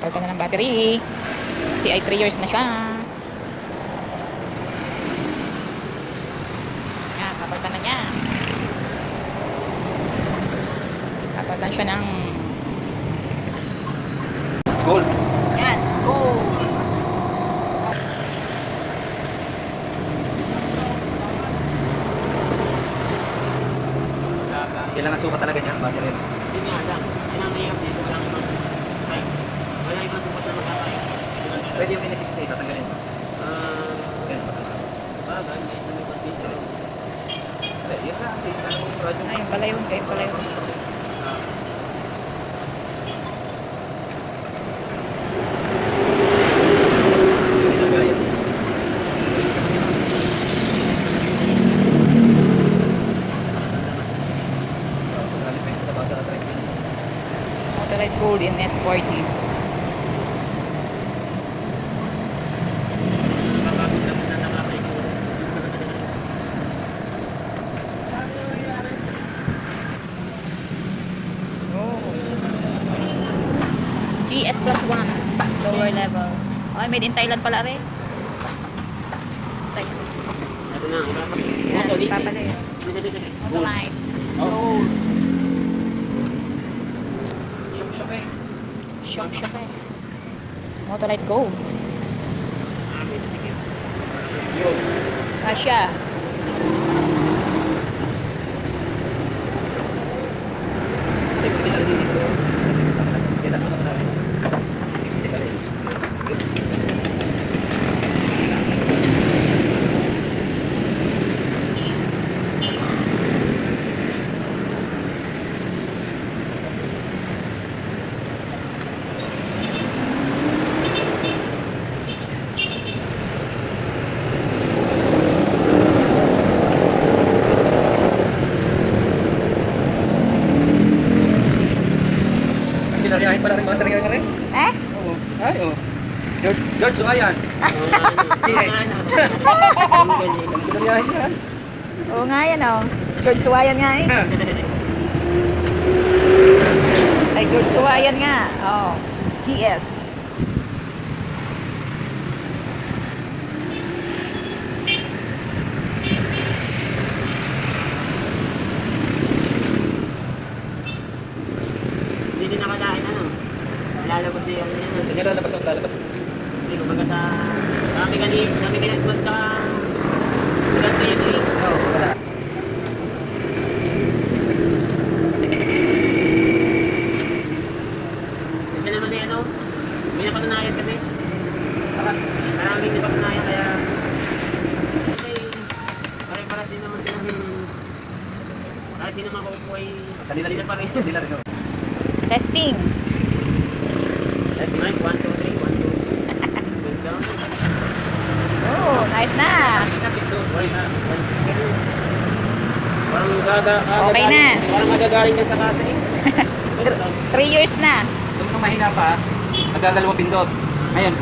Papalitan na ng battery. Kasi ay 3 years na siya. Yan, papalitan na niya. Papalitan siya ng Gold. yan, gold. Kailangan sukat talaga niya, battery. Yun nga lang. Yan ang mahirap dito. Walang ibang size. Wala ibang sukat na magkakain. Pwede yung N60, tatanggalin. Ganun ba? Bagay, hindi ito may pag-dito. Hindi, yun lang. Alam mo yung radyo. Ayun pala yun, kayo pala yun. Motorite Gold in S40. Kapapit naman na nakakay ko. GS plus 1. Lower level. Oh, made in Thailand pala rin. Thailand. Ito na. Yan, Moto, dito. papala yun. Motorite. Oh. Gold. Shock eh. Shock eh. Motorite Gold. Yun. Asya. Pwede lang dito. Kailas mo na namin. Hindi kasi. Pinariyahin pala rin battery na rin. Eh? Oo. Ay, oo. George, Suayan. GS. Pinariyahin yan. Oo nga yan oh. George Suwayan nga eh. Ay, George Suwayan nga. Oh. GS. Hindi din nakalain ano. Lalabas din yung ano. Sige, lalabas ang lalabas. Hindi kumbaga sa kami ganit mas ka ulat na yun eh. Oo, wala. Kasi naman eh ano, may napatunayan kasi. Maraming napatunayan kaya kasi pare-paras din naman sila kahit di naman makukuhay Kanila rin. pa rin. Kanila rin. Testing. Let's mic, 1, 2, 3, 1, 2. Good down. Oh, nice na. Isa, pito, wala na. Parang Okay na. Parang magagaling ka sa kasa eh. 3 years na. Kung mahina pa, nagdadalawang pindot. Ngayon,